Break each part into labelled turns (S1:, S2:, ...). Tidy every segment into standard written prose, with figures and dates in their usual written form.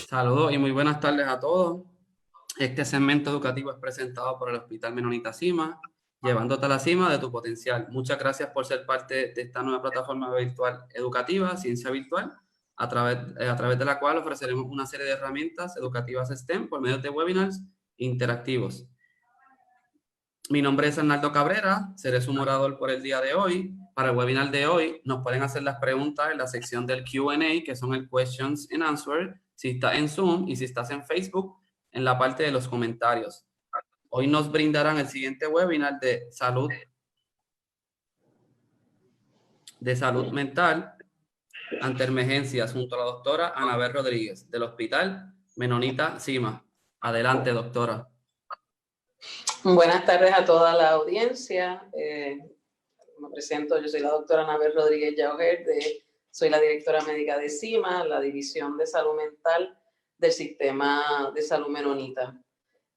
S1: Saludos y muy buenas tardes a todos. Este segmento educativo es presentado por el Hospital Menonita Cima, llevándote a la cima de tu potencial. Muchas gracias por ser parte de esta nueva plataforma virtual educativa, Ciencia Virtual, a través de la cual ofreceremos una serie de herramientas educativas STEM por medio de webinars interactivos. Mi nombre es Arnaldo Cabrera, seré su moderador por el día de hoy. Para el webinar de hoy nos pueden hacer las preguntas en la sección del Q&A, que son el Questions and Answers, si estás en Zoom y si estás en Facebook, en la parte de los comentarios. Hoy nos brindarán el siguiente webinar de salud mental ante emergencias junto a la doctora Anabel Rodríguez del Hospital Menonita Cima. Adelante, doctora.
S2: Buenas tardes a toda la audiencia. Me presento, yo soy la doctora Anabel Rodríguez Yauger, soy la directora médica de CIMA, la División de Salud Mental del Sistema de Salud Menonita.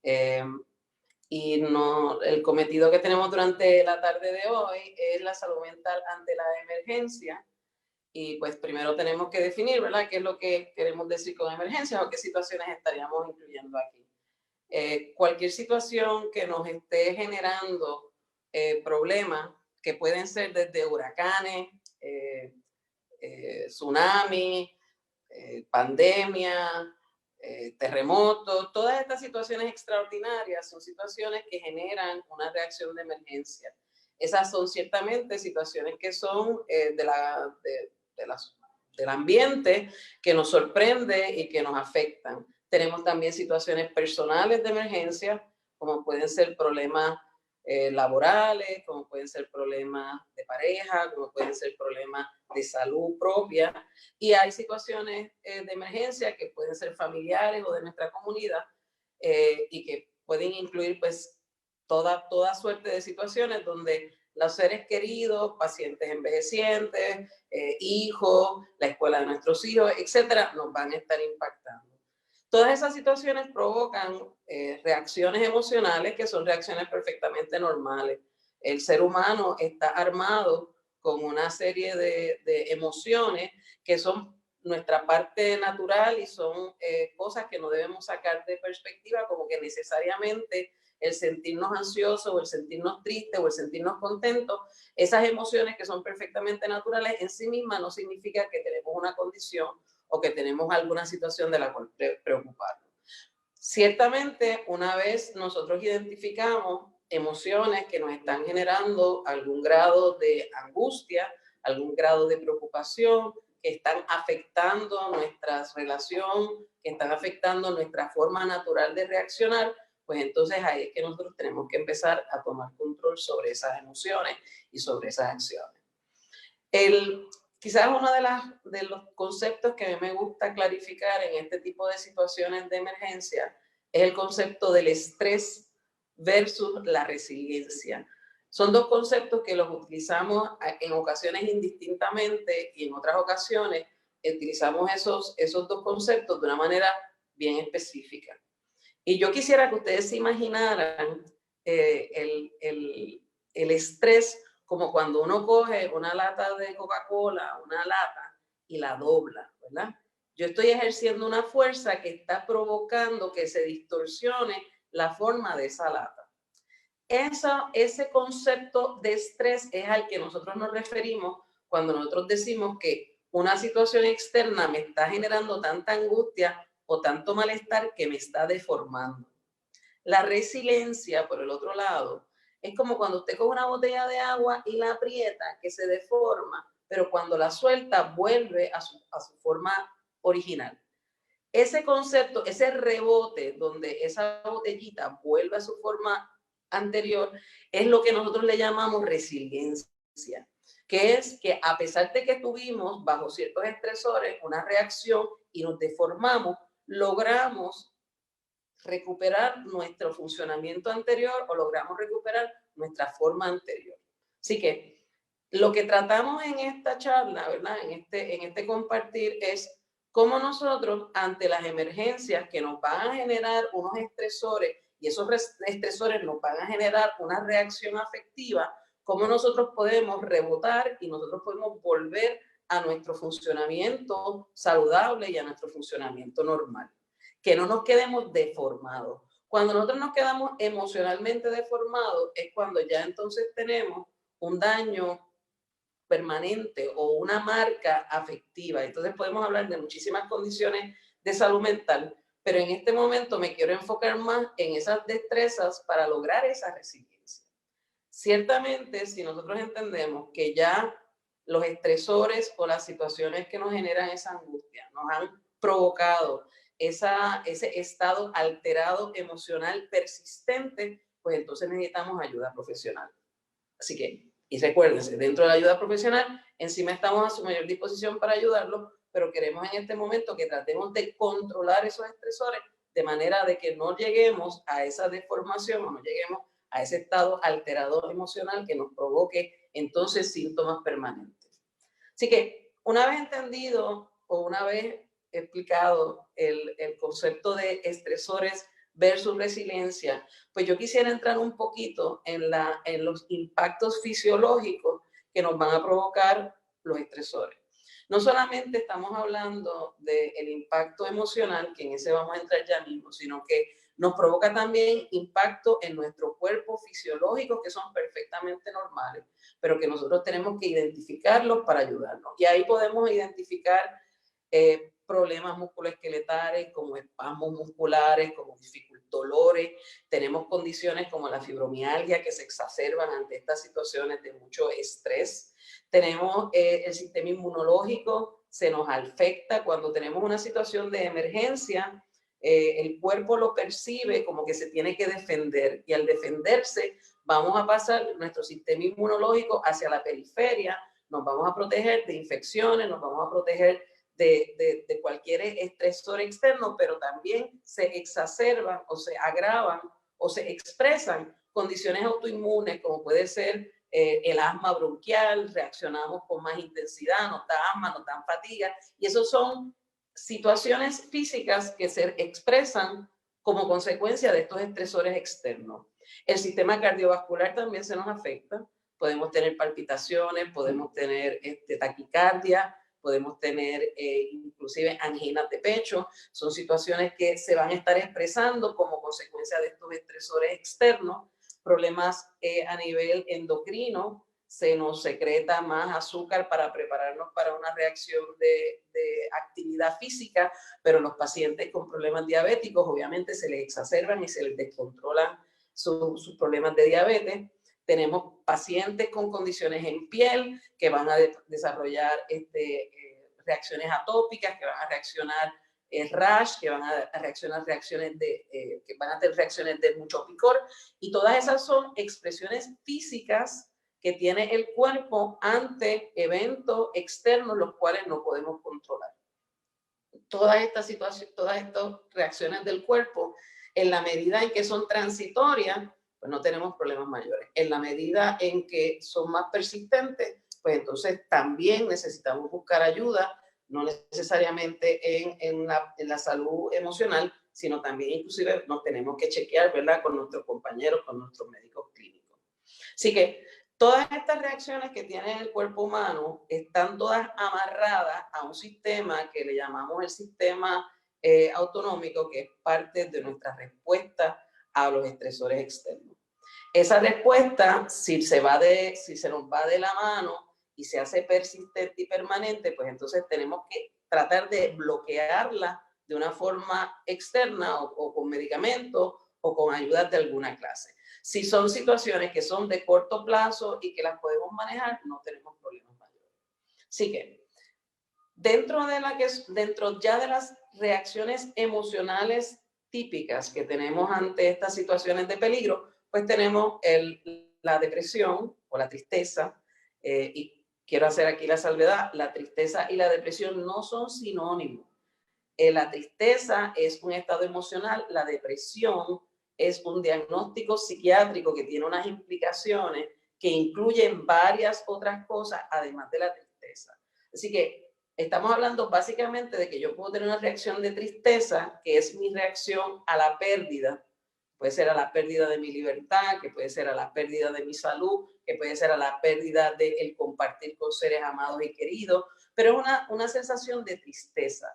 S2: El cometido que tenemos durante la tarde de hoy es la salud mental ante la emergencia. Y pues primero tenemos que definir, ¿verdad?, qué es lo que queremos decir con emergencias o qué situaciones estaríamos incluyendo aquí. Cualquier situación que nos esté generando problemas, que pueden ser desde huracanes, tsunami, pandemia, terremotos, todas estas situaciones extraordinarias son situaciones que generan una reacción de emergencia. Esas son ciertamente situaciones que son del ambiente, que nos sorprende y que nos afectan. Tenemos también situaciones personales de emergencia, como pueden ser problemas laborales, como pueden ser problemas de pareja, como pueden ser problemas de salud propia. Y hay situaciones de emergencia que pueden ser familiares o de nuestra comunidad y que pueden incluir pues toda suerte de situaciones donde los seres queridos, pacientes envejecientes, hijos, la escuela de nuestros hijos, etcétera, nos van a estar impactando. Todas esas situaciones provocan reacciones emocionales que son reacciones perfectamente normales. El ser humano está armado con una serie de emociones que son nuestra parte natural y son cosas que no debemos sacar de perspectiva, como que necesariamente el sentirnos ansiosos o el sentirnos tristes o el sentirnos contentos, esas emociones que son perfectamente naturales en sí mismas no significa que tenemos una condición o que tenemos alguna situación de la cual preocuparnos. Ciertamente, una vez nosotros identificamos emociones que nos están generando algún grado de angustia, algún grado de preocupación, que están afectando nuestra relación, que están afectando nuestra forma natural de reaccionar, pues entonces ahí es que nosotros tenemos que empezar a tomar control sobre esas emociones y sobre esas acciones. Quizás uno de los conceptos que a mí me gusta clarificar en este tipo de situaciones de emergencia es el concepto del estrés versus la resiliencia. Son dos conceptos que los utilizamos en ocasiones indistintamente y en otras ocasiones utilizamos esos dos conceptos de una manera bien específica. Y yo quisiera que ustedes se imaginaran el estrés como cuando uno coge una lata de Coca-Cola, una lata, y la dobla, ¿verdad? Yo estoy ejerciendo una fuerza que está provocando que se distorsione la forma de esa lata. Ese concepto de estrés es al que nosotros nos referimos cuando nosotros decimos que una situación externa me está generando tanta angustia o tanto malestar que me está deformando. La resiliencia, por el otro lado, es como cuando usted coge una botella de agua y la aprieta, que se deforma, pero cuando la suelta vuelve a su forma original. Ese concepto, ese rebote donde esa botellita vuelve a su forma anterior, es lo que nosotros le llamamos resiliencia, que es que a pesar de que tuvimos bajo ciertos estresores una reacción y nos deformamos, logramos recuperar nuestro funcionamiento anterior o logramos recuperar nuestra forma anterior. Así que lo que tratamos en esta charla, ¿verdad?, en este compartir es cómo nosotros ante las emergencias que nos van a generar unos estresores y esos estresores nos van a generar una reacción afectiva, cómo nosotros podemos rebotar y nosotros podemos volver a nuestro funcionamiento saludable y a nuestro funcionamiento normal. que no nos quedemos deformados. Cuando nosotros nos quedamos emocionalmente deformados es cuando ya entonces tenemos un daño permanente o una marca afectiva. Entonces podemos hablar de muchísimas condiciones de salud mental, pero en este momento me quiero enfocar más en esas destrezas para lograr esa resiliencia. Ciertamente, si nosotros entendemos que ya los estresores o las situaciones que nos generan esa angustia nos han provocado ese estado alterado emocional persistente, pues entonces necesitamos ayuda profesional. Así que, y recuérdense, dentro de la ayuda profesional, encima estamos a su mayor disposición para ayudarlos, pero queremos en este momento que tratemos de controlar esos estresores de manera de que no lleguemos a esa deformación o no lleguemos a ese estado alterador emocional que nos provoque entonces síntomas permanentes. Así que una vez entendido o una vez explicado el concepto de estresores versus resiliencia, pues yo quisiera entrar un poquito en los impactos fisiológicos que nos van a provocar los estresores. No solamente estamos hablando del impacto emocional, que en ese vamos a entrar ya mismo, sino que nos provoca también impacto en nuestro cuerpo fisiológico, que son perfectamente normales, pero que nosotros tenemos que identificarlos para ayudarnos. Y ahí podemos identificar problemas musculoesqueletales, como espasmos musculares, como dolores. Tenemos condiciones como la fibromialgia que se exacerban ante estas situaciones de mucho estrés. Tenemos el sistema inmunológico, se nos afecta cuando tenemos una situación de emergencia. El cuerpo lo percibe como que se tiene que defender y al defenderse vamos a pasar nuestro sistema inmunológico hacia la periferia, nos vamos a proteger de infecciones, nos vamos a proteger de cualquier estresor externo, pero también se exacerban o se agravan o se expresan condiciones autoinmunes como puede ser el asma bronquial, reaccionamos con más intensidad, nos da asma, nos dan fatiga, y esos son situaciones físicas que se expresan como consecuencia de estos estresores externos. El sistema cardiovascular también se nos afecta, podemos tener palpitaciones, podemos tener taquicardia, podemos tener inclusive anginas de pecho, son situaciones que se van a estar expresando como consecuencia de estos estresores externos, problemas a nivel endocrino, se nos secreta más azúcar para prepararnos para una reacción de actividad física, pero los pacientes con problemas diabéticos obviamente se les exacerban y se les descontrolan sus problemas de diabetes. Tenemos pacientes con condiciones en piel que van a desarrollar reacciones atópicas, que van a reaccionar rash, que van a reaccionar que van a tener reacciones de mucho picor, y todas esas son expresiones físicas que tiene el cuerpo ante eventos externos los cuales no podemos controlar. Todas estas situaciones, todas estas reacciones del cuerpo, en la medida en que son transitorias, pues no tenemos problemas mayores. En la medida en que son más persistentes, pues entonces también necesitamos buscar ayuda, no necesariamente en la salud emocional, sino también inclusive nos tenemos que chequear, ¿verdad?, con nuestros compañeros, con nuestros médicos clínicos. Así que todas estas reacciones que tiene el cuerpo humano están todas amarradas a un sistema que le llamamos el sistema autonómico, que es parte de nuestra respuesta a los estresores externos. Esa respuesta, si se nos va de la mano y se hace persistente y permanente, pues entonces tenemos que tratar de bloquearla de una forma externa o con medicamentos o con ayudas de alguna clase. Si son situaciones que son de corto plazo y que las podemos manejar, no tenemos problemas mayores. Así que dentro ya de las reacciones emocionales típicas que tenemos ante estas situaciones de peligro, pues tenemos la depresión o la tristeza, y quiero hacer aquí la salvedad, la tristeza y la depresión no son sinónimos. La tristeza es un estado emocional, la depresión es un diagnóstico psiquiátrico que tiene unas implicaciones que incluyen varias otras cosas además de la tristeza. Así que estamos hablando básicamente de que yo puedo tener una reacción de tristeza, que es mi reacción a la pérdida. Puede ser a la pérdida de mi libertad, que puede ser a la pérdida de mi salud, que puede ser a la pérdida del compartir con seres amados y queridos, pero es una sensación de tristeza.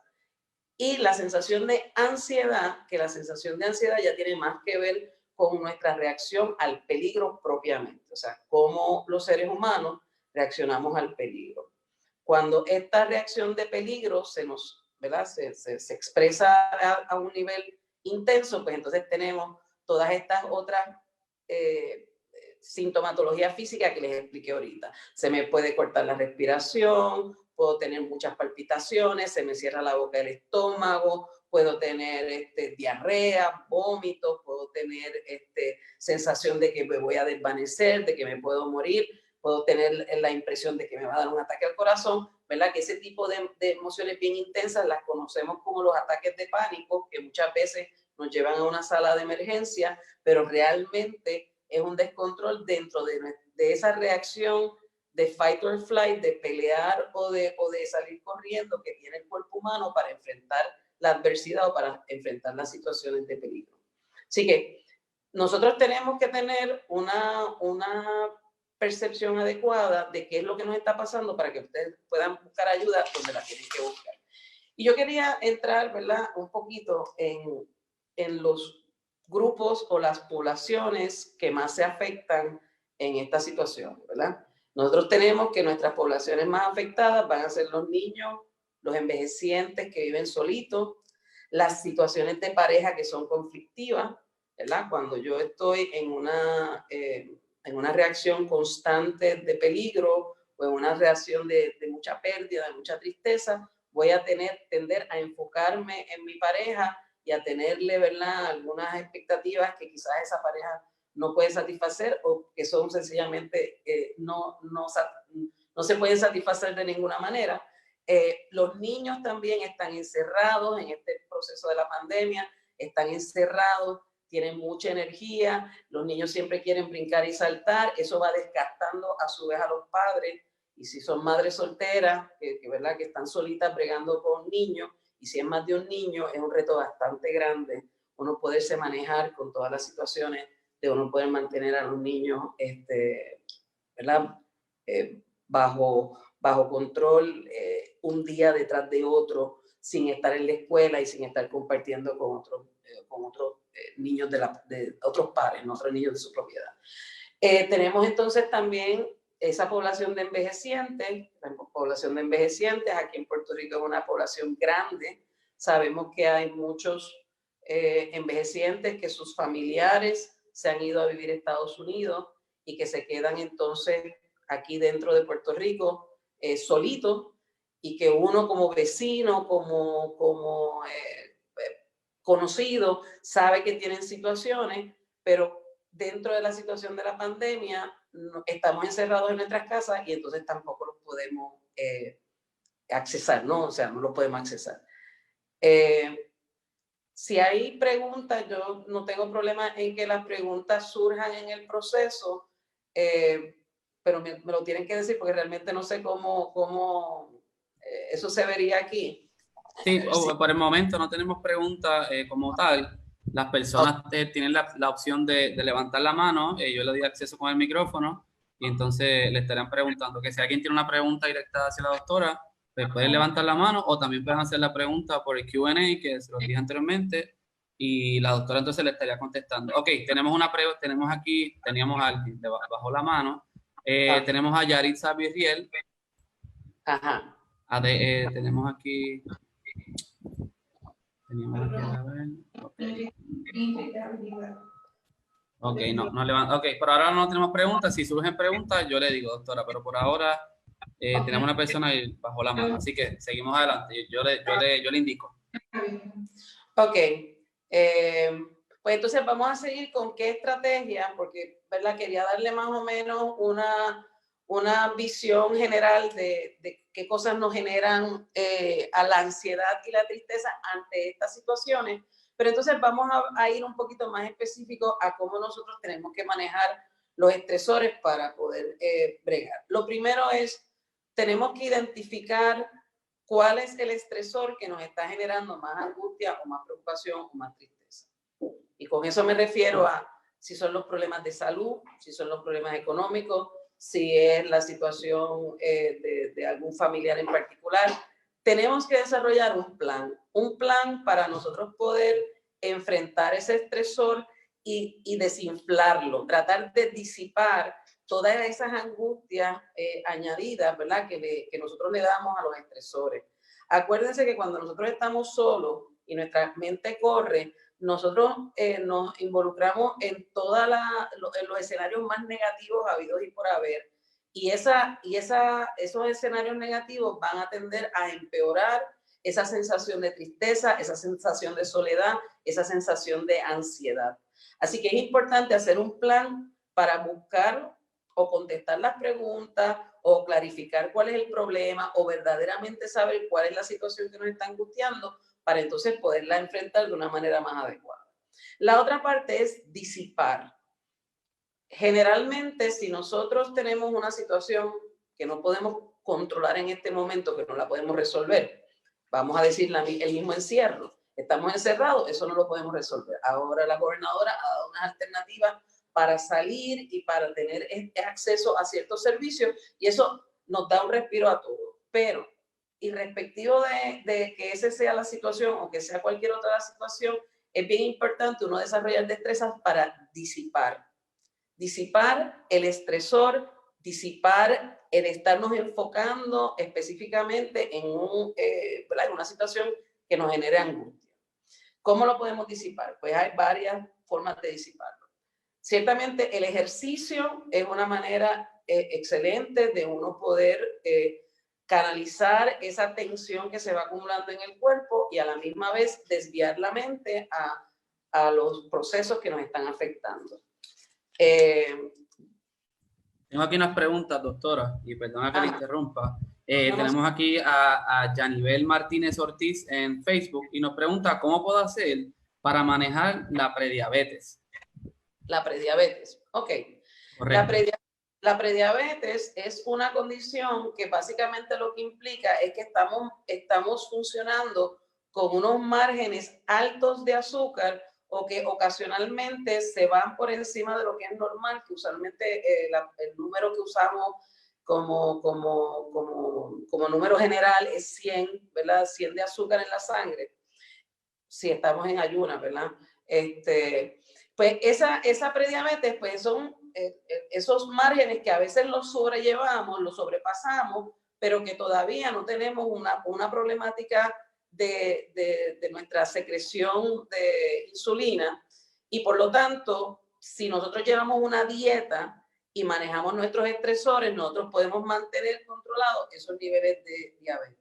S2: Y la sensación de ansiedad, que la sensación de ansiedad ya tiene más que ver con nuestra reacción al peligro propiamente, o sea, cómo los seres humanos reaccionamos al peligro. Cuando esta reacción de peligro se nos, ¿verdad? Se expresa a un nivel intenso, pues entonces tenemos todas estas otras sintomatología física que les expliqué ahorita. Se me puede cortar la respiración, puedo tener muchas palpitaciones, se me cierra la boca del estómago, puedo tener diarrea, vómitos, puedo tener sensación de que me voy a desvanecer, de que me puedo morir, puedo tener la impresión de que me va a dar un ataque al corazón, ¿verdad? Que ese tipo de emociones bien intensas las conocemos como los ataques de pánico, que muchas veces nos llevan a una sala de emergencia, pero realmente es un descontrol dentro de esa reacción de fight or flight, de pelear o de salir corriendo que tiene el cuerpo humano para enfrentar la adversidad o para enfrentar las situaciones de peligro. Así que nosotros tenemos que tener una percepción adecuada de qué es lo que nos está pasando para que ustedes puedan buscar ayuda donde la tienen que buscar. Y yo quería entrar, ¿verdad?, un poquito en los grupos o las poblaciones que más se afectan en esta situación, ¿verdad? Nosotros tenemos que nuestras poblaciones más afectadas van a ser los niños, los envejecientes que viven solitos, las situaciones de pareja que son conflictivas, ¿verdad? Cuando yo estoy en una reacción constante de peligro o en una reacción de mucha pérdida, de mucha tristeza, voy a tender a enfocarme en mi pareja y a tenerle, ¿verdad?, algunas expectativas que quizás esa pareja no puede satisfacer o que son sencillamente no se pueden satisfacer de ninguna manera. Los niños también están encerrados en este proceso de la pandemia, están encerrados, tienen mucha energía, los niños siempre quieren brincar y saltar, eso va desgastando a su vez a los padres, y si son madres solteras, ¿verdad?, que están solitas bregando con niños, y si es más de un niño, es un reto bastante grande uno poderse manejar con todas las situaciones de uno poder mantener a los niños, ¿verdad?, bajo control, un día detrás de otro, sin estar en la escuela y sin estar compartiendo con otros niños de otros pares, no otros niños de su propiedad. Tenemos entonces también esa población de envejecientes. La población de envejecientes aquí en Puerto Rico es una población grande. Sabemos que hay muchos envejecientes que sus familiares se han ido a vivir a Estados Unidos y que se quedan entonces aquí dentro de Puerto Rico solitos, y que uno como vecino, como conocido, sabe que tienen situaciones, pero dentro de la situación de la pandemia estamos encerrados en nuestras casas y entonces tampoco los podemos accesar, ¿no? O sea, no los podemos accesar. Si hay preguntas, yo no tengo problema en que las preguntas surjan en el proceso, pero me lo tienen que decir porque realmente no sé cómo eso se vería aquí.
S1: Sí, por el momento no tenemos preguntas como tal. Las personas tienen la opción de levantar la mano. Yo le doy acceso con el micrófono y entonces le estarán preguntando que si alguien tiene una pregunta directa hacia la doctora, pues pueden levantar la mano o también pueden hacer la pregunta por el Q&A, que se lo dije anteriormente, y la doctora entonces le estaría contestando. Ok, teníamos a alguien bajo la mano. Tenemos a Yaritza Virriel.
S2: Ajá.
S1: Tenemos aquí... Ok, no levanta. Ok, por ahora no tenemos preguntas. Si surgen preguntas, yo le digo, doctora, pero por ahora tenemos una persona bajo la mano. Así que seguimos adelante. Yo le indico.
S2: Ok. Pues entonces vamos a seguir con qué estrategia, porque, ¿verdad?, quería darle más o menos una visión general de qué cosas nos generan a la ansiedad y la tristeza ante estas situaciones, pero entonces vamos a ir un poquito más específico a cómo nosotros tenemos que manejar los estresores para poder bregar. Lo primero es, tenemos que identificar cuál es el estresor que nos está generando más angustia o más preocupación o más tristeza. Y con eso me refiero a si son los problemas de salud, si son los problemas económicos, si es la situación de algún familiar en particular. tenemos que desarrollar un plan para nosotros poder enfrentar ese estresor y desinflarlo, tratar de disipar todas esas angustias añadidas, ¿verdad? Que nosotros le damos a los estresores. Acuérdense que cuando nosotros estamos solos y nuestra mente corre, nosotros nos involucramos en todos los escenarios más negativos habidos y por haber. Y esos escenarios negativos van a tender a empeorar esa sensación de tristeza, esa sensación de soledad, esa sensación de ansiedad. Así que es importante hacer un plan para buscar o contestar las preguntas o clarificar cuál es el problema o verdaderamente saber cuál es la situación que nos está angustiando para entonces poderla enfrentar de una manera más adecuada. La otra parte es disipar. Generalmente, si nosotros tenemos una situación que no podemos controlar en este momento, que no la podemos resolver, vamos a decir el mismo encierro, estamos encerrados, eso no lo podemos resolver. Ahora la gobernadora ha dado unas alternativas para salir y para tener acceso a ciertos servicios y eso nos da un respiro a todos. Pero, irrespectivo de que esa sea la situación o que sea cualquier otra situación, es bien importante uno desarrollar destrezas para disipar el estresor, disipar el estarnos enfocando específicamente en una situación que nos genere angustia. ¿Cómo lo podemos disipar? Pues hay varias formas de disiparlo. Ciertamente el ejercicio es una manera excelente de uno poder canalizar esa tensión que se va acumulando en el cuerpo y a la misma vez desviar la mente a los procesos que nos están afectando.
S1: Tengo aquí unas preguntas, doctora, y perdona que le interrumpa. Tenemos aquí a Yanibel Martínez Ortiz en Facebook y nos pregunta cómo puedo hacer para manejar la prediabetes.
S2: La prediabetes, ok. La prediabetes es una condición que básicamente lo que implica es que estamos funcionando con unos márgenes altos de azúcar o que ocasionalmente se van por encima de lo que es normal, que usualmente el número que usamos como número general es 100, ¿verdad? 100 de azúcar en la sangre, si estamos en ayunas, ¿verdad? Pues esa prediabetes, pues son esos márgenes que a veces los sobrellevamos, los sobrepasamos, pero que todavía no tenemos una problemática de nuestra secreción de insulina y por lo tanto, si nosotros llevamos una dieta y manejamos nuestros estresores, nosotros podemos mantener controlados esos niveles de diabetes.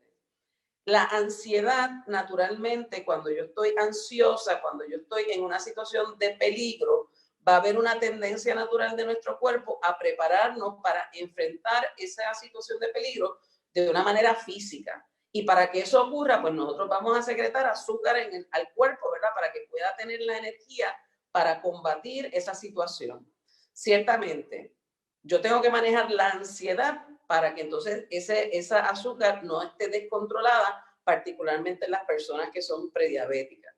S2: La ansiedad, naturalmente, cuando yo estoy ansiosa, cuando yo estoy en una situación de peligro, va a haber una tendencia natural de nuestro cuerpo a prepararnos para enfrentar esa situación de peligro de una manera física. Y para que eso ocurra, pues nosotros vamos a secretar azúcar al cuerpo, ¿verdad? Para que pueda tener la energía para combatir esa situación. Ciertamente, yo tengo que manejar la ansiedad para que entonces esa azúcar no esté descontrolada, particularmente en las personas que son prediabéticas.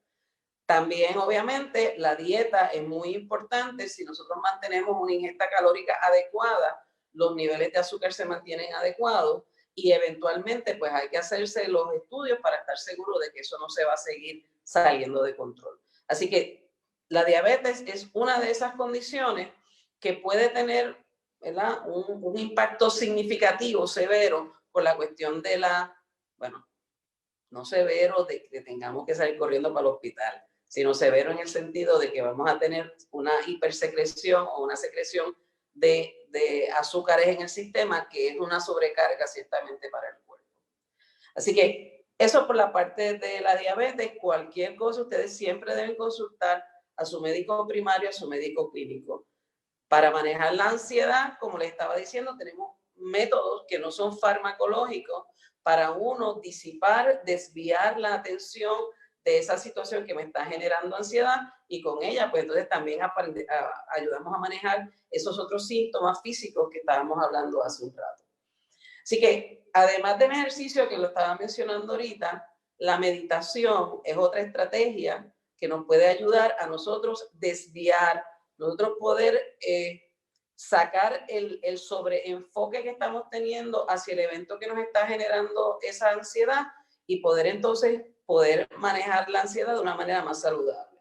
S2: También, obviamente, la dieta es muy importante. Si nosotros mantenemos una ingesta calórica adecuada, los niveles de azúcar se mantienen adecuados y eventualmente pues hay que hacerse los estudios para estar seguro de que eso no se va a seguir saliendo de control. Así que la diabetes es una de esas condiciones que puede tener, ¿verdad?, un impacto significativo, severo, por la cuestión de no severo de que tengamos que salir corriendo para el hospital, sino severo en el sentido de que vamos a tener una hipersecreción o una secreción de azúcares en el sistema, que es una sobrecarga ciertamente para el cuerpo. Así que eso por la parte de la diabetes. Cualquier cosa, ustedes siempre deben consultar a su médico primario, a su médico clínico. Para manejar la ansiedad, como les estaba diciendo, tenemos métodos que no son farmacológicos para uno disipar, desviar la atención de esa situación que me está generando ansiedad y con ella, pues entonces también ayudamos a manejar esos otros síntomas físicos que estábamos hablando hace un rato. Así que, además del ejercicio que lo estaba mencionando ahorita, la meditación es otra estrategia que nos puede ayudar a nosotros desviar, nosotros poder sacar el sobreenfoque que estamos teniendo hacia el evento que nos está generando esa ansiedad y poder entonces manejar la ansiedad de una manera más saludable.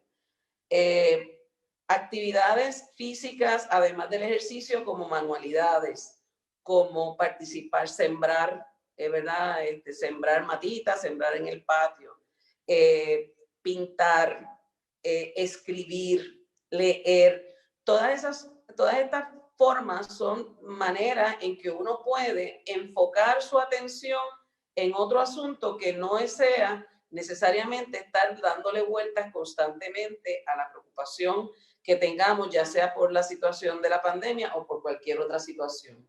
S2: Actividades físicas, además del ejercicio, como manualidades, como participar, sembrar, ¿verdad? Sembrar matitas, sembrar en el patio, pintar, escribir, leer, todas estas formas son maneras en que uno puede enfocar su atención en otro asunto que no sea necesariamente estar dándole vueltas constantemente a la preocupación que tengamos, ya sea por la situación de la pandemia o por cualquier otra situación.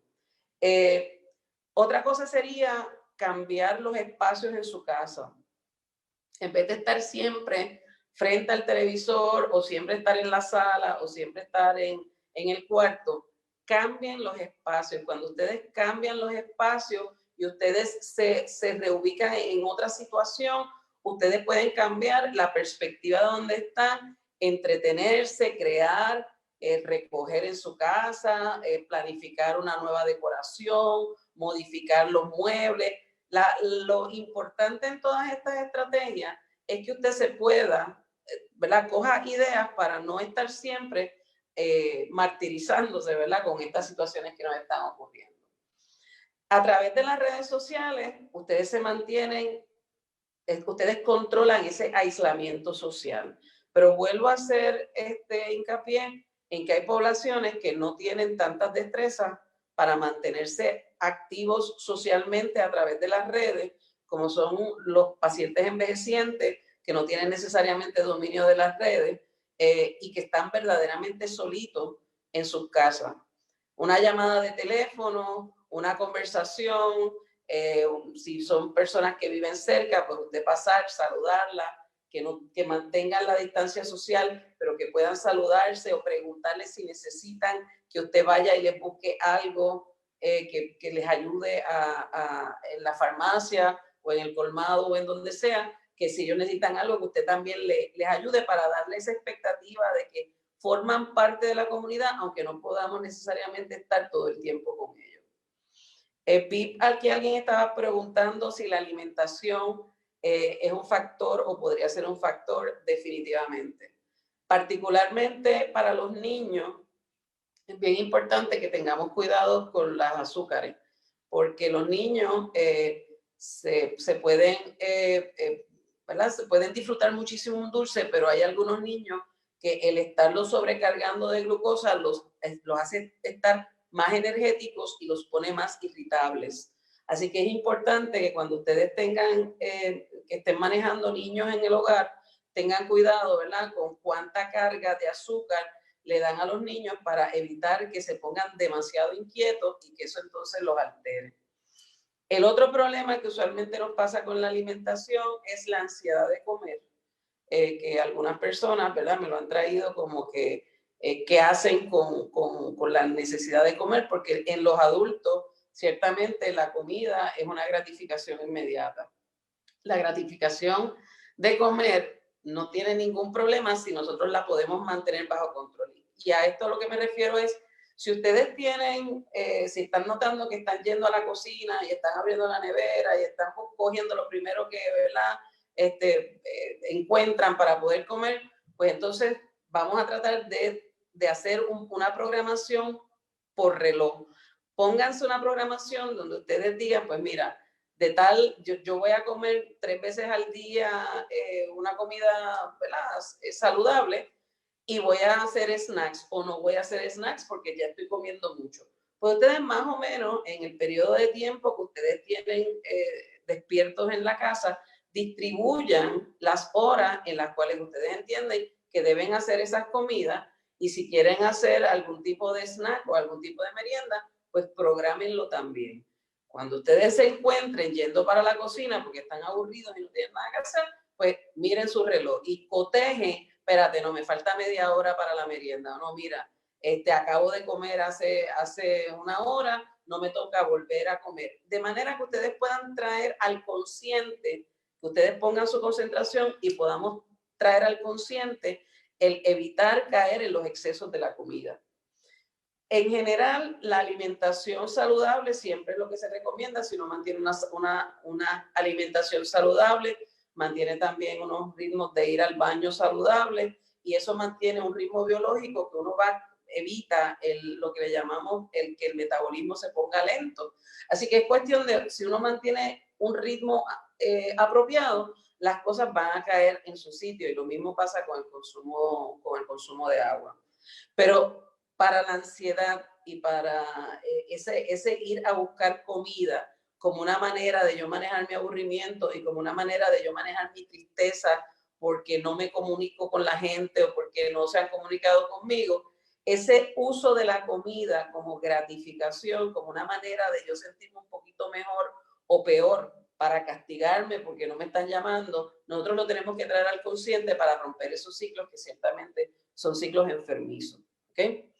S2: Otra cosa sería cambiar los espacios en su casa. En vez de estar siempre frente al televisor o siempre estar en la sala o siempre estar en el cuarto, cambien los espacios. Cuando ustedes cambian los espacios y ustedes se reubican en otra situación, ustedes pueden cambiar la perspectiva de donde están, entretenerse, crear, recoger en su casa, planificar una nueva decoración, modificar los muebles. Lo importante en todas estas estrategias es que usted se pueda, ¿verdad? Coja ideas para no estar siempre martirizándose, ¿verdad? Con estas situaciones que nos están ocurriendo. A través de las redes sociales, ustedes se mantienen, ustedes controlan ese aislamiento social. Pero vuelvo a hacer hincapié en que hay poblaciones que no tienen tantas destrezas para mantenerse activos socialmente a través de las redes, como son los pacientes envejecientes que no tienen necesariamente dominio de las redes y que están verdaderamente solitos en sus casas. Una llamada de teléfono, una conversación, si son personas que viven cerca, pues usted pasar, saludarla, que mantengan la distancia social, pero que puedan saludarse o preguntarles si necesitan que usted vaya y les busque algo que les ayude en la farmacia o en el colmado o en donde sea, que si ellos necesitan algo, que usted también les ayude para darle esa expectativa de que forman parte de la comunidad, aunque no podamos necesariamente estar todo el tiempo con ellos. Aquí alguien estaba preguntando si la alimentación es un factor o podría ser un factor. Definitivamente. Particularmente para los niños, es bien importante que tengamos cuidado con las azúcares, porque los niños se pueden, ¿verdad? Se pueden disfrutar muchísimo un dulce, pero hay algunos niños que el estarlos sobrecargando de glucosa los hace estar más energéticos y los pone más irritables. Así que es importante que cuando ustedes tengan, que estén manejando niños en el hogar, tengan cuidado, ¿verdad? Con cuánta carga de azúcar le dan a los niños para evitar que se pongan demasiado inquietos y que eso entonces los altere. El otro problema que usualmente nos pasa con la alimentación es la ansiedad de comer, que algunas personas, ¿verdad? Me lo han traído como que qué hacen con la necesidad de comer, porque en los adultos ciertamente la comida es una gratificación inmediata. La gratificación de comer no tiene ningún problema si nosotros la podemos mantener bajo control. Y a esto lo que me refiero es, si ustedes tienen, si están notando que están yendo a la cocina y están abriendo la nevera y están cogiendo lo primero que, ¿verdad? Encuentran para poder comer, pues entonces vamos a tratar de hacer una programación por reloj. Pónganse una programación donde ustedes digan, pues mira, de tal, yo voy a comer 3 veces al día una comida, ¿verdad? Saludable, y voy a hacer snacks o no voy a hacer snacks porque ya estoy comiendo mucho. Pues ustedes más o menos en el periodo de tiempo que ustedes tienen despiertos en la casa, distribuyan las horas en las cuales ustedes entienden que deben hacer esas comidas, y si quieren hacer algún tipo de snack o algún tipo de merienda, pues prográmenlo también. Cuando ustedes se encuentren yendo para la cocina porque están aburridos y no tienen nada que hacer, pues miren su reloj y cotejen. Espérate, no, me falta media hora para la merienda. No, mira, acabo de comer hace una hora, no me toca volver a comer. De manera que ustedes puedan traer al consciente, que ustedes pongan su concentración y podamos traer al consciente el evitar caer en los excesos de la comida. En general, la alimentación saludable siempre es lo que se recomienda. Si uno mantiene una alimentación saludable, mantiene también unos ritmos de ir al baño saludable, y eso mantiene un ritmo biológico que uno evita lo que le llamamos que el metabolismo se ponga lento. Así que es cuestión de, si uno mantiene un ritmo apropiado, las cosas van a caer en su sitio, y lo mismo pasa con el consumo de agua. Pero para la ansiedad y para ese ir a buscar comida como una manera de yo manejar mi aburrimiento y como una manera de yo manejar mi tristeza porque no me comunico con la gente o porque no se han comunicado conmigo, ese uso de la comida como gratificación, como una manera de yo sentirme un poquito mejor o peor para castigarme porque no me están llamando, nosotros lo tenemos que traer al consciente para romper esos ciclos que ciertamente son ciclos enfermizos. ¿Okay?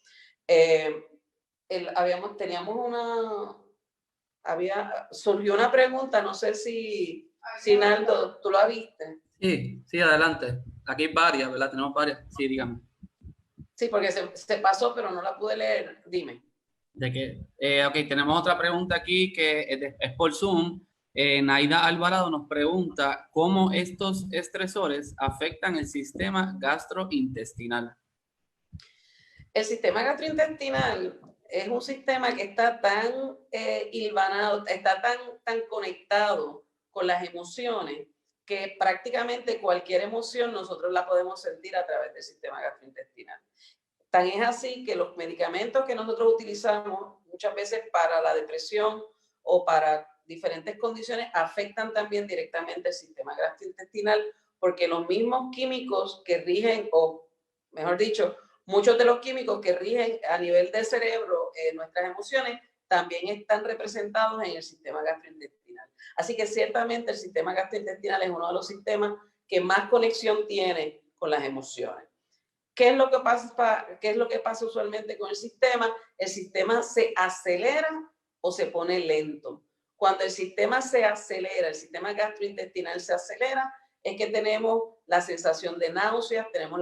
S2: Surgió una pregunta, no sé si Naldo, ¿tú la viste?
S1: Sí, sí, adelante. Aquí hay varias, ¿verdad? Tenemos varias. Sí, dígame.
S2: Sí, porque se pasó, pero no la pude leer. Dime.
S1: Ok, tenemos otra pregunta aquí que es por Zoom. Naida Alvarado nos pregunta cómo estos estresores afectan el sistema gastrointestinal.
S2: El sistema gastrointestinal es un sistema que está tan hilvanado, está tan conectado con las emociones, que prácticamente cualquier emoción nosotros la podemos sentir a través del sistema gastrointestinal. Tan es así que los medicamentos que nosotros utilizamos muchas veces para la depresión o para diferentes condiciones afectan también directamente el sistema gastrointestinal, porque los mismos químicos que rigen, o mejor dicho, muchos de los químicos que rigen a nivel del cerebro nuestras emociones también están representados en el sistema gastrointestinal. Así que ciertamente el sistema gastrointestinal es uno de los sistemas que más conexión tiene con las emociones. ¿Qué es lo que pasa usualmente con el sistema? El sistema se acelera o se pone lento. Cuando el sistema se acelera, el sistema gastrointestinal se acelera, es que tenemos la sensación de náuseas, tenemos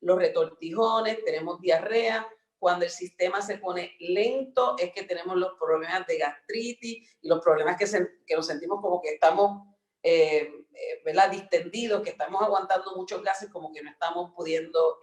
S2: los retortijones, tenemos diarrea. Cuando el sistema se pone lento, es que tenemos los problemas de gastritis y los problemas que nos sentimos como que estamos ¿verdad? Distendidos, que estamos aguantando muchos gases, como que no estamos pudiendo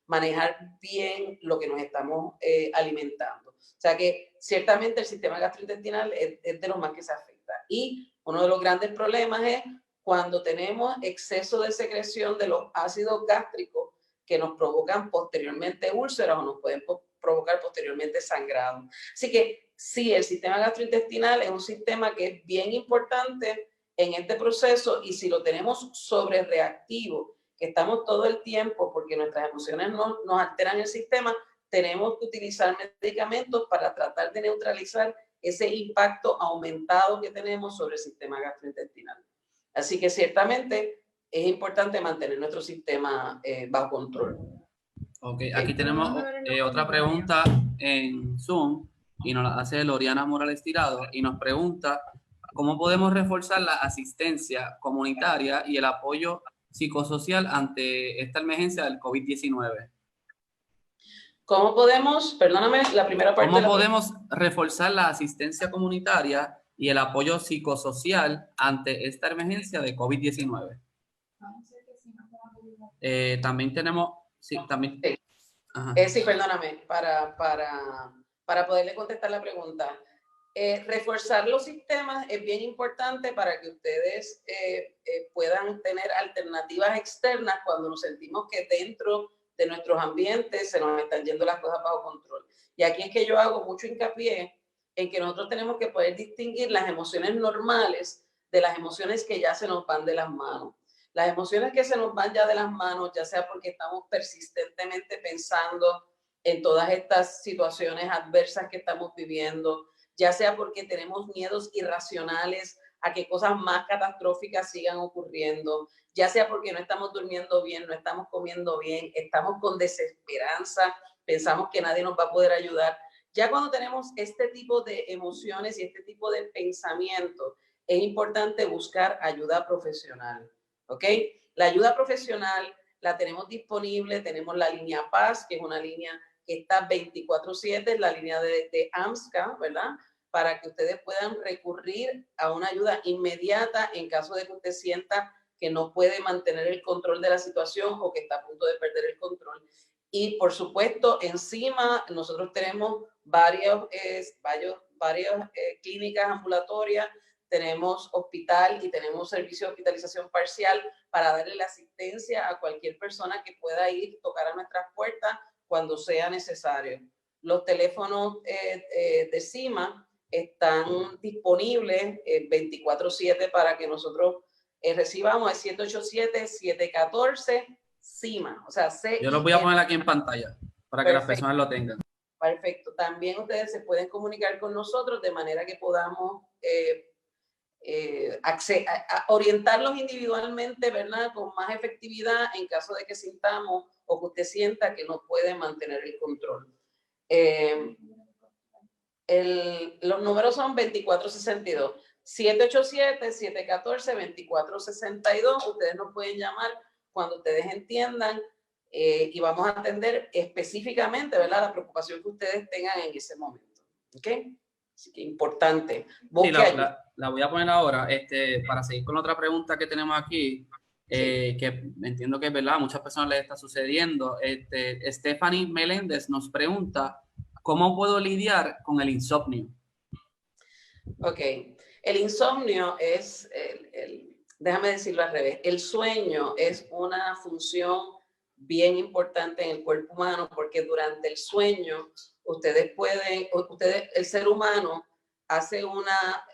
S2: manejar bien lo que nos estamos alimentando. O sea que ciertamente el sistema gastrointestinal es de los más que se afecta. Y uno de los grandes problemas es cuando tenemos exceso de secreción de los ácidos gástricos que nos provocan posteriormente úlceras o nos pueden provocar posteriormente sangrado. Así que sí, el sistema gastrointestinal es un sistema que es bien importante en este proceso, y si lo tenemos sobre reactivo, que estamos todo el tiempo porque nuestras emociones nos alteran el sistema, tenemos que utilizar medicamentos para tratar de neutralizar ese impacto aumentado que tenemos sobre el sistema gastrointestinal. Así que ciertamente es importante mantener nuestro sistema bajo control.
S1: Ok, aquí tenemos otra pregunta en Zoom y nos la hace Loriana Morales Tirado y nos pregunta cómo podemos reforzar la asistencia comunitaria y el apoyo psicosocial ante esta emergencia del COVID-19.
S2: ¿Cómo podemos, perdóname, la primera parte?
S1: ¿Cómo podemos reforzar la asistencia comunitaria y el apoyo psicosocial ante esta emergencia de COVID-19? También tenemos, sí, también.
S2: Sí, sí, perdóname, para poderle contestar la pregunta. Reforzar los sistemas es bien importante para que ustedes puedan tener alternativas externas cuando nos sentimos que dentro de nuestros ambientes se nos están yendo las cosas bajo control. Y aquí es que yo hago mucho hincapié en que nosotros tenemos que poder distinguir las emociones normales de las emociones que ya se nos van de las manos. Las emociones que se nos van ya de las manos, ya sea porque estamos persistentemente pensando en todas estas situaciones adversas que estamos viviendo, ya sea porque tenemos miedos irracionales a que cosas más catastróficas sigan ocurriendo, ya sea porque no estamos durmiendo bien, no estamos comiendo bien, estamos con desesperanza, pensamos que nadie nos va a poder ayudar. Ya cuando tenemos este tipo de emociones y este tipo de pensamientos, es importante buscar ayuda profesional. ¿Ok? La ayuda profesional la tenemos disponible, tenemos la línea Paz, que es una línea que está 24/7, es la línea de AMSCA, ¿verdad? Para que ustedes puedan recurrir a una ayuda inmediata en caso de que usted sienta que no puede mantener el control de la situación o que está a punto de perder el control. Y por supuesto, encima nosotros tenemos varias clínicas ambulatorias, tenemos hospital y tenemos servicio de hospitalización parcial para darle la asistencia a cualquier persona que pueda ir, tocar a nuestras puertas cuando sea necesario. Los teléfonos de CIMA están disponibles 24/7 para que nosotros recibamos el 787-714-CIMA. O sea,
S1: Yo los voy a poner aquí en pantalla para que las personas lo tengan.
S2: Perfecto. También ustedes se pueden comunicar con nosotros de manera que podamos orientarlos individualmente, ¿verdad? Con más efectividad en caso de que sintamos o que usted sienta que no puede mantener el control. Los números son 2462, 787-714-2462. Ustedes nos pueden llamar cuando ustedes entiendan y vamos a atender específicamente, ¿verdad?, la preocupación que ustedes tengan en ese momento. ¿Ok? Así que importante.
S1: Sí, la voy a poner ahora para seguir con otra pregunta que tenemos aquí. Sí. Que entiendo que es verdad, a muchas personas les está sucediendo. Stephanie Meléndez nos pregunta, ¿cómo puedo lidiar con el insomnio?
S2: Ok, el insomnio es, déjame decirlo al revés, el sueño es una función bien importante en el cuerpo humano porque durante el sueño el ser humano hace una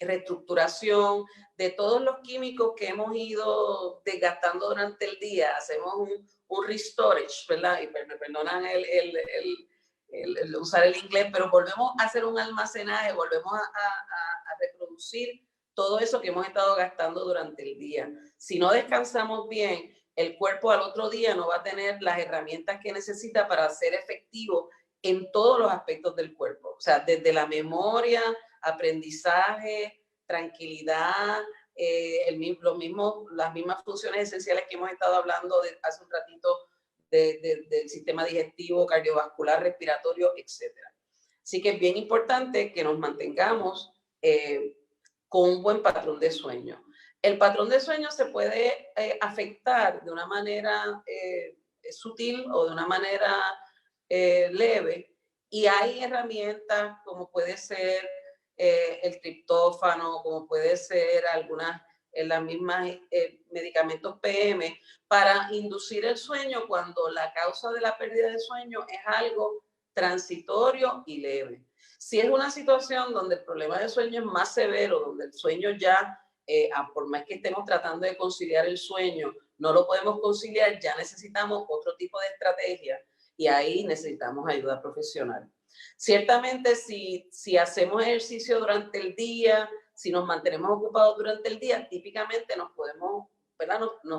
S2: reestructuración de todos los químicos que hemos ido desgastando durante el día. Hacemos un restorage, ¿verdad? Y me perdonan el usar el inglés, pero volvemos a hacer un almacenaje, volvemos a reproducir todo eso que hemos estado gastando durante el día. Si no descansamos bien, el cuerpo al otro día no va a tener las herramientas que necesita para ser efectivo en todos los aspectos del cuerpo. O sea, desde la memoria, aprendizaje, tranquilidad, las mismas funciones esenciales que hemos estado hablando hace un ratito del sistema digestivo, cardiovascular, respiratorio, etc. Así que es bien importante que nos mantengamos con un buen patrón de sueño. El patrón de sueño se puede afectar de una manera sutil o de una manera leve, y hay herramientas como puede ser el triptófano, como puede ser las mismas medicamentos PM para inducir el sueño cuando la causa de la pérdida de sueño es algo transitorio y leve. Si es una situación donde el problema de sueño es más severo, donde el sueño ya, por más que estemos tratando de conciliar el sueño, no lo podemos conciliar, ya necesitamos otro tipo de estrategia y ahí necesitamos ayuda profesional. Ciertamente, si hacemos ejercicio durante el día, si nos mantenemos ocupados durante el día, típicamente nos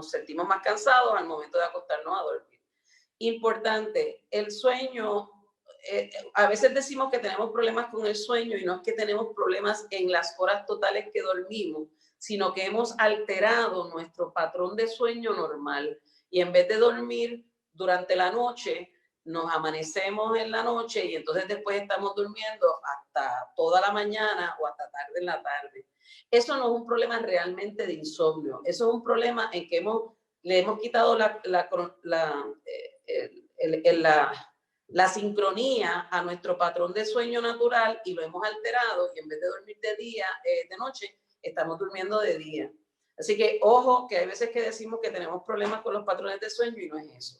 S2: sentimos más cansados al momento de acostarnos a dormir. Importante, el sueño, a veces decimos que tenemos problemas con el sueño y no es que tenemos problemas en las horas totales que dormimos, sino que hemos alterado nuestro patrón de sueño normal y en vez de dormir durante la noche, nos amanecemos en la noche y entonces después estamos durmiendo hasta toda la mañana o hasta tarde en la tarde. Eso no es un problema realmente de insomnio, eso es un problema en que le hemos quitado la sincronía a nuestro patrón de sueño natural y lo hemos alterado y en vez de dormir de noche, estamos durmiendo de día. Así que ojo, que hay veces que decimos que tenemos problemas con los patrones de sueño y no es eso.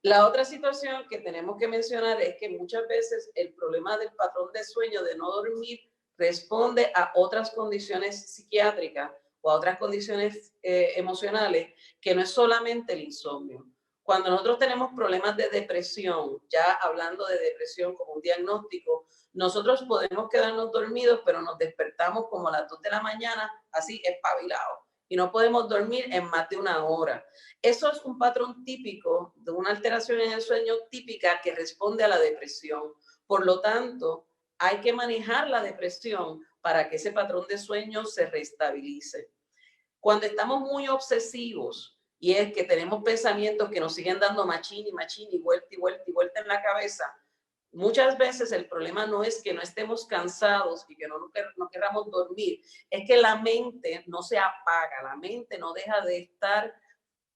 S2: La otra situación que tenemos que mencionar es que muchas veces el problema del patrón de sueño de no dormir responde a otras condiciones psiquiátricas o a otras condiciones emocionales que no es solamente el insomnio. Cuando nosotros tenemos problemas de depresión, ya hablando de depresión como un diagnóstico, nosotros podemos quedarnos dormidos, pero nos despertamos como a las 2 de la mañana, así espabilados, y no podemos dormir en más de una hora. Eso es un patrón típico de una alteración en el sueño típica que responde a la depresión. Por lo tanto, hay que manejar la depresión para que ese patrón de sueño se restabilice. Cuando estamos muy obsesivos y es que tenemos pensamientos que nos siguen dando machín y machín y vuelta y vuelta y vuelta en la cabeza. Muchas veces el problema no es que no estemos cansados y que no queramos dormir, es que la mente no se apaga, la mente no deja de estar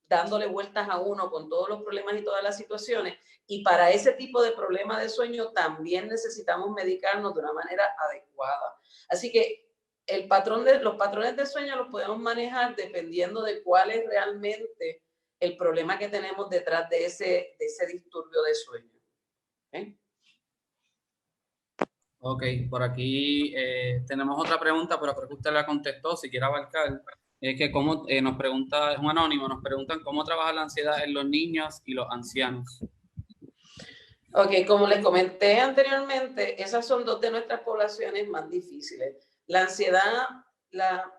S2: dándole vueltas a uno con todos los problemas y todas las situaciones, y para ese tipo de problema de sueño también necesitamos medicarnos de una manera adecuada. Así que los patrones de sueño los podemos manejar dependiendo de cuál es realmente el problema que tenemos detrás de ese disturbio de sueño. ¿Okay?
S1: Ok, por aquí tenemos otra pregunta, pero creo que usted la contestó. Si quiere abarcar, es que cómo nos pregunta, es un anónimo, nos preguntan cómo trabaja la ansiedad en los niños y los ancianos.
S2: Ok, como les comenté anteriormente, esas son dos de nuestras poblaciones más difíciles. La ansiedad, la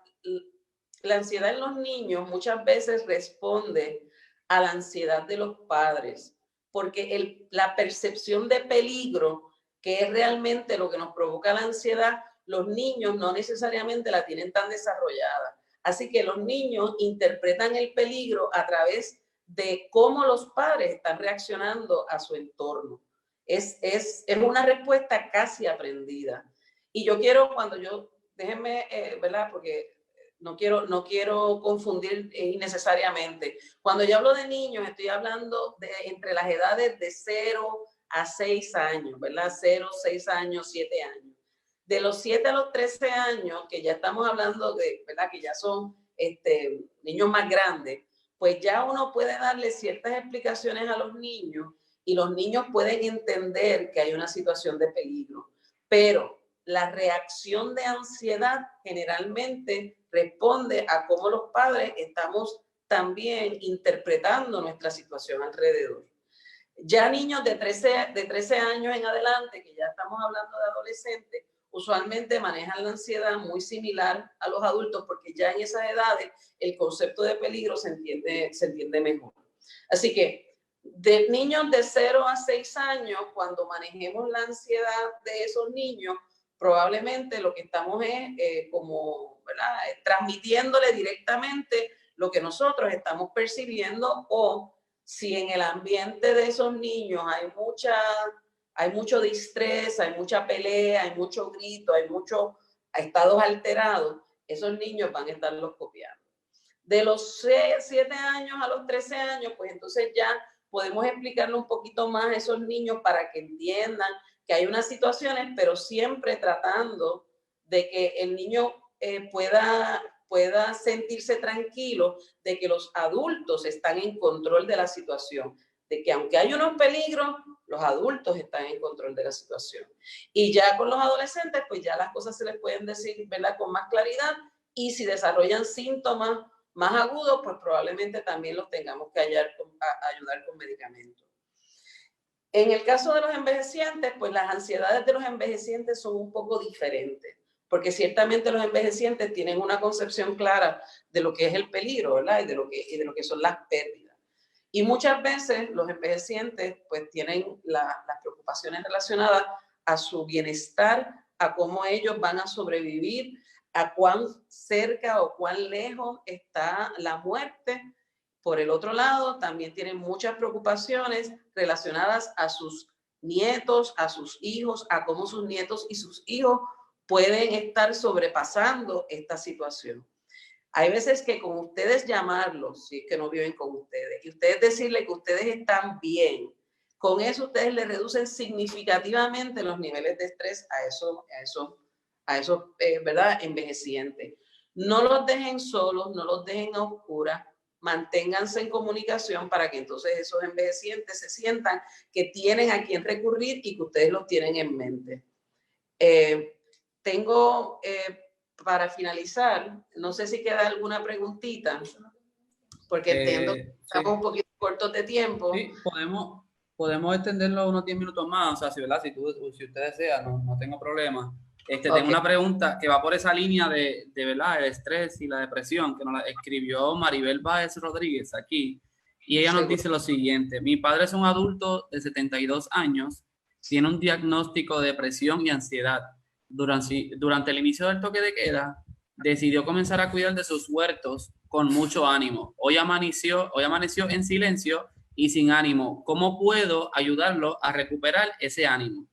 S2: ansiedad en los niños muchas veces responde a la ansiedad de los padres, porque la percepción de peligro, que es realmente lo que nos provoca la ansiedad, los niños no necesariamente la tienen tan desarrollada. Así que los niños interpretan el peligro a través de cómo los padres están reaccionando a su entorno. Es una respuesta casi aprendida. Y yo quiero, déjenme, ¿verdad? Porque no quiero confundir innecesariamente. Cuando yo hablo de niños, estoy hablando de entre las edades de 0 a 6 años, ¿verdad? 0, 6 años, 7 años. De los 7 a los 13 años, que ya estamos hablando de, ¿verdad? Que ya son niños más grandes, pues ya uno puede darle ciertas explicaciones a los niños y los niños pueden entender que hay una situación de peligro. Pero la reacción de ansiedad generalmente responde a cómo los padres estamos también interpretando nuestra situación alrededor. Ya niños de 13 años en adelante, que ya estamos hablando de adolescentes, usualmente manejan la ansiedad muy similar a los adultos, porque ya en esas edades el concepto de peligro se entiende mejor. Así que de niños de 0 a 6 años, cuando manejemos la ansiedad de esos niños, probablemente lo que estamos es como, ¿verdad? Transmitiéndole directamente lo que nosotros estamos percibiendo, o si en el ambiente de esos niños hay mucho distrés, hay mucha pelea, hay mucho grito, hay muchos estados alterados, esos niños van a estarlos copiando. De los 7 años a los 13 años, pues entonces ya podemos explicarle un poquito más a esos niños para que entiendan que hay unas situaciones, pero siempre tratando de que el niño pueda sentirse tranquilo de que los adultos están en control de la situación, de que aunque hay unos peligros, los adultos están en control de la situación. Y ya con los adolescentes, pues ya las cosas se les pueden decir, ¿verdad?, con más claridad, y si desarrollan síntomas más agudos, pues probablemente también los tengamos que ayudar con medicamentos. En el caso de los envejecientes, pues las ansiedades de los envejecientes son un poco diferentes, porque ciertamente los envejecientes tienen una concepción clara de lo que es el peligro, ¿verdad? Y de lo que son las pérdidas. Y muchas veces los envejecientes pues tienen las preocupaciones relacionadas a su bienestar, a cómo ellos van a sobrevivir, a cuán cerca o cuán lejos está la muerte. Por el otro lado, también tienen muchas preocupaciones relacionadas a sus nietos, a sus hijos, a cómo sus nietos y sus hijos pueden estar sobrepasando esta situación. Hay veces que con ustedes llamarlos, si es que no viven con ustedes, y ustedes decirles que ustedes están bien, con eso ustedes le reducen significativamente los niveles de estrés a esos ¿verdad?, envejecientes. No los dejen solos, no los dejen a oscuras, manténganse en comunicación para que entonces esos envejecientes se sientan que tienen a quién recurrir y que ustedes los tienen en mente. Para finalizar, no sé si queda alguna preguntita, porque entiendo que estamos un poquito cortos de tiempo.
S1: Sí, podemos extenderlo unos 10 minutos más, o sea, si usted desea, no tengo problema. Okay. Tengo una pregunta que va por esa línea de ¿verdad?, el estrés y la depresión, que nos la escribió Maribel Báez Rodríguez aquí, y ella nos dice lo siguiente: mi padre es un adulto de 72 años, tiene un diagnóstico de depresión y ansiedad. Durante el inicio del toque de queda, decidió comenzar a cuidar de sus huertos con mucho ánimo. Hoy amaneció en silencio y sin ánimo. ¿Cómo puedo ayudarlo a recuperar ese ánimo?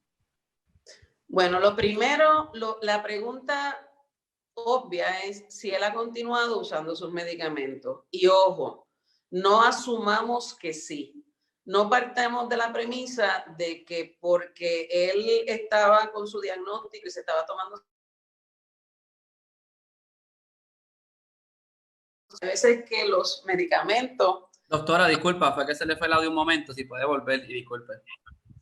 S2: Bueno, lo primero, la pregunta obvia es si él ha continuado usando sus medicamentos. Y ojo, no asumamos que sí. No partamos de la premisa de que porque él estaba con su diagnóstico y se estaba tomando. A veces que los medicamentos.
S1: Doctora, disculpa, fue que se le fue el audio un momento, si puede volver y disculpe.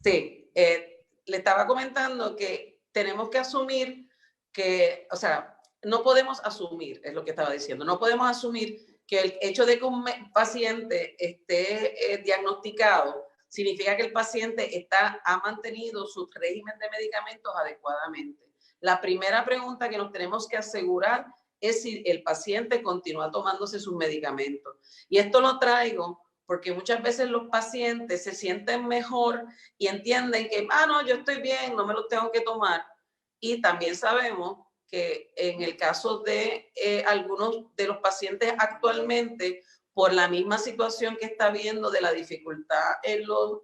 S2: Sí, le estaba comentando que tenemos que asumir que, o sea, no podemos asumir, es lo que estaba diciendo, no podemos asumir que el hecho de que un paciente esté diagnosticado significa que el paciente ha mantenido su régimen de medicamentos adecuadamente. La primera pregunta que nos tenemos que asegurar es si el paciente continúa tomándose sus medicamentos. Y esto lo traigo porque muchas veces los pacientes se sienten mejor y entienden que, no, yo estoy bien, no me lo tengo que tomar. Y también sabemos que en el caso de algunos de los pacientes actualmente, por la misma situación que está habiendo de la dificultad en los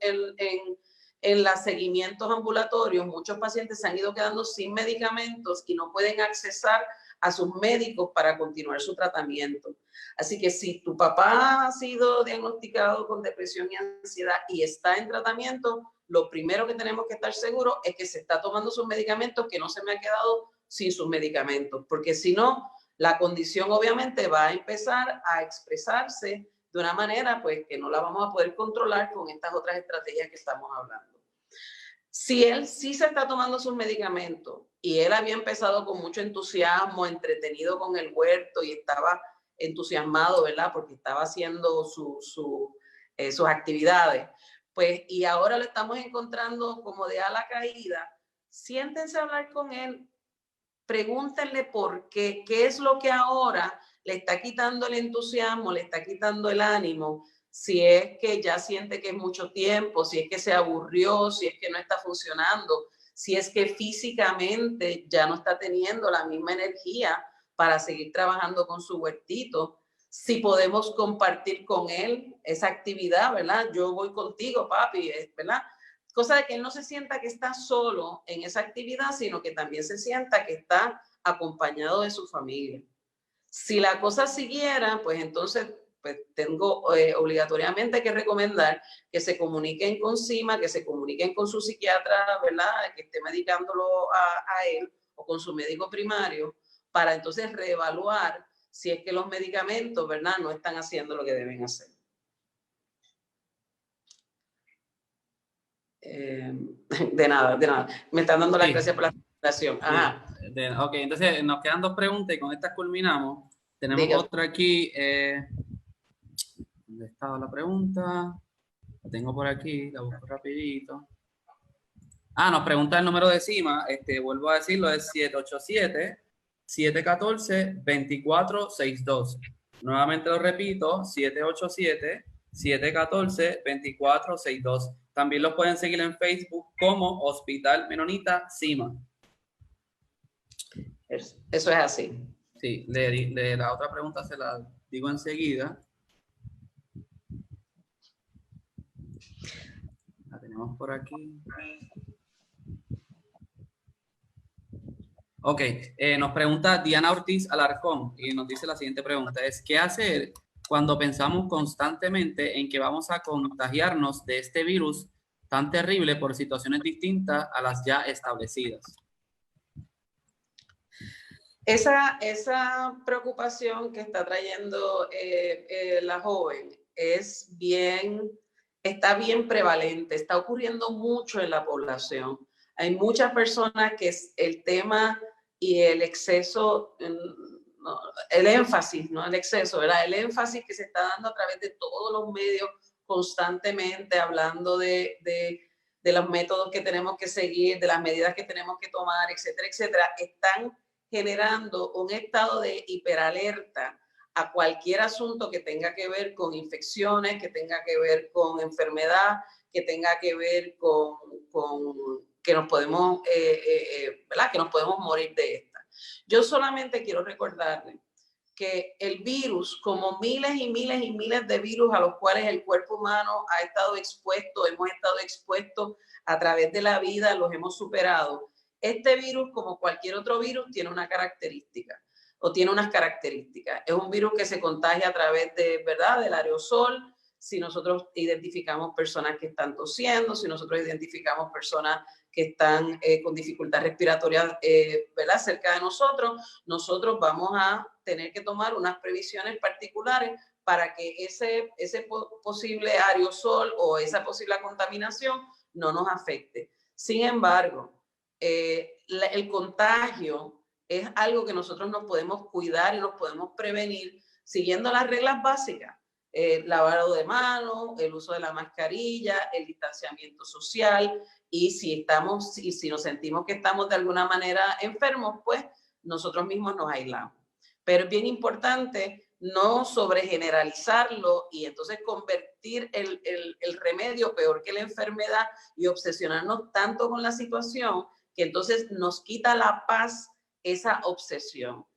S2: seguimientos ambulatorios, muchos pacientes se han ido quedando sin medicamentos y no pueden accesar a sus médicos para continuar su tratamiento. Así que si tu papá ha sido diagnosticado con depresión y ansiedad y está en tratamiento, lo primero que tenemos que estar seguros es que se está tomando sus medicamentos, que no se me ha quedado sin sus medicamentos, porque si no, la condición obviamente va a empezar a expresarse de una manera pues que no la vamos a poder controlar con estas otras estrategias que estamos hablando. Si él sí se está tomando sus medicamentos y él había empezado con mucho entusiasmo, entretenido con el huerto y estaba entusiasmado, ¿verdad? Porque estaba haciendo sus actividades, pues, y ahora lo estamos encontrando como de ala caída, siéntense a hablar con él, pregúntenle por qué es lo que ahora le está quitando el entusiasmo, le está quitando el ánimo, si es que ya siente que es mucho tiempo, si es que se aburrió, si es que no está funcionando, si es que físicamente ya no está teniendo la misma energía para seguir trabajando con su huertito, si podemos compartir con él esa actividad, ¿verdad? Yo voy contigo, papi, ¿verdad? Cosa de que él no se sienta que está solo en esa actividad, sino que también se sienta que está acompañado de su familia. Si la cosa siguiera, pues entonces pues tengo obligatoriamente que recomendar que se comuniquen con CIMA, que se comuniquen con su psiquiatra, ¿verdad? Que esté medicándolo a él o con su médico primario, para entonces reevaluar si es que los medicamentos, ¿verdad?, no están haciendo lo que deben hacer. De nada. Me están dando las gracias por la presentación. Ajá.
S1: Ok, entonces nos quedan dos preguntas y con estas culminamos. Tenemos otra aquí. ¿Dónde estaba la pregunta? La tengo por aquí, la busco rapidito. Nos pregunta el número de CIMA. Vuelvo a decirlo, es 787-714-2462. Nuevamente lo repito, 787-714-2462. También los pueden seguir en Facebook como Hospital Menonita CIMA.
S2: Eso es así.
S1: Sí, la otra pregunta se la digo enseguida. La tenemos por aquí. Ok, nos pregunta Diana Ortiz Alarcón y nos dice la siguiente pregunta, es ¿qué hacer cuando pensamos constantemente en que vamos a contagiarnos de este virus tan terrible por situaciones distintas a las ya establecidas?
S2: Esa preocupación que está trayendo la joven está bien prevalente, está ocurriendo mucho en la población. Hay muchas personas que el tema y el exceso, el énfasis, no el exceso, ¿verdad? El énfasis que se está dando a través de todos los medios constantemente hablando de los métodos que tenemos que seguir, de las medidas que tenemos que tomar, etcétera, etcétera, están generando un estado de hiperalerta a cualquier asunto que tenga que ver con infecciones, que tenga que ver con enfermedad, que tenga que ver con que nos podemos, ¿verdad?, que nos podemos morir de esta. Yo solamente quiero recordarle que el virus, como miles y miles y miles de virus a los cuales el cuerpo humano ha estado expuesto, hemos estado expuestos a través de la vida, los hemos superado. Este virus, como cualquier otro virus, tiene una característica o tiene unas características. Es un virus que se contagia a través de, ¿verdad?, del aerosol. Si nosotros identificamos personas que están tosiendo, si nosotros identificamos personas que están con dificultad respiratoria, ¿verdad?, cerca de nosotros, nosotros vamos a tener que tomar unas previsiones particulares para que ese posible aerosol o esa posible contaminación no nos afecte. Sin embargo, el contagio es algo que nosotros nos podemos cuidar y nos podemos prevenir siguiendo las reglas básicas. Lavado de manos, el uso de la mascarilla, el distanciamiento social, y si nos sentimos que estamos de alguna manera enfermos, pues nosotros mismos nos aislamos. Pero es bien importante no sobregeneralizarlo y entonces convertir el remedio peor que la enfermedad y obsesionarnos tanto con la situación que entonces nos quita la paz esa obsesión.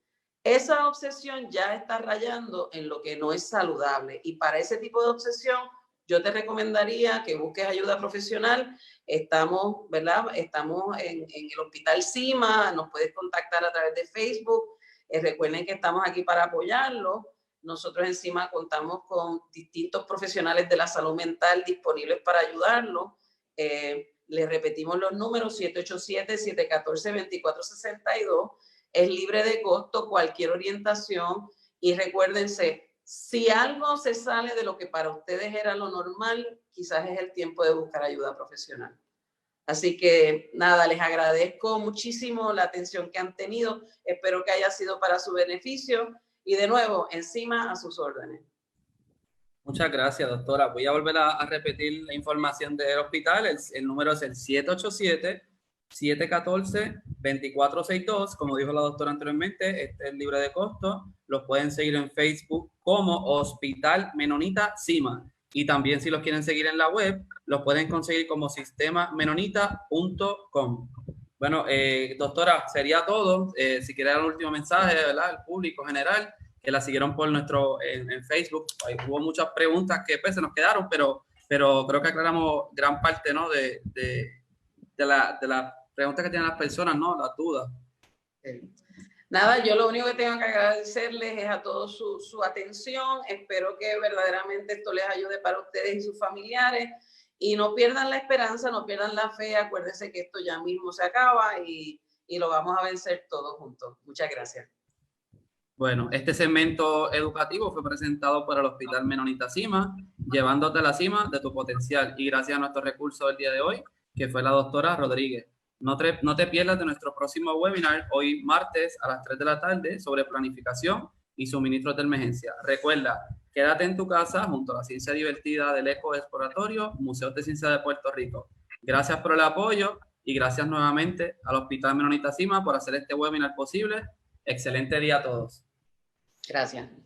S2: Esa obsesión ya está rayando en lo que no es saludable, y para ese tipo de obsesión yo te recomendaría que busques ayuda profesional. Estamos, ¿verdad? Estamos en el Hospital CIMA, nos puedes contactar a través de Facebook. Recuerden que estamos aquí para apoyarlos. Nosotros en CIMA contamos con distintos profesionales de la salud mental disponibles para ayudarlos. Les repetimos los números: 787-714-2462. Es libre de costo cualquier orientación, y recuérdense, si algo se sale de lo que para ustedes era lo normal, quizás es el tiempo de buscar ayuda profesional. Así que nada, les agradezco muchísimo la atención que han tenido. Espero que haya sido para su beneficio, y de nuevo, encima a sus órdenes.
S1: Muchas gracias, doctora. Voy a volver a repetir la información del hospital. El número es el 787-714-2462. Como dijo la doctora anteriormente, este es libre de costo. Los pueden seguir en Facebook como Hospital Menonita CIMA. Y también, si los quieren seguir en la web, los pueden conseguir como sistemamenonita.com. Bueno, doctora, sería todo. Si quiere dar un último mensaje, ¿verdad?, al público general, que la siguieron por en Facebook. Ahí hubo muchas preguntas que pues, se nos quedaron, pero creo que aclaramos gran parte, ¿no?, de las preguntas que tienen las personas, ¿no?, las dudas.
S2: Nada, yo lo único que tengo que agradecerles es a todos su atención. Espero que verdaderamente esto les ayude para ustedes y sus familiares. Y no pierdan la esperanza, no pierdan la fe. Acuérdense que esto ya mismo se acaba y lo vamos a vencer todos juntos. Muchas gracias.
S1: Bueno, este segmento educativo fue presentado por el Hospital Menonita CIMA, llevándote a la cima de tu potencial, y gracias a nuestro recurso del día de hoy, que fue la doctora Rodríguez. No te pierdas de nuestro próximo webinar, hoy martes a las 3 de la tarde, sobre planificación y suministros de emergencia. Recuerda, quédate en tu casa junto a la ciencia divertida del Eco Exploratorio, Museo de Ciencia de Puerto Rico. Gracias por el apoyo y gracias nuevamente al Hospital Menonita CIMA por hacer este webinar posible. Excelente día a todos.
S2: Gracias.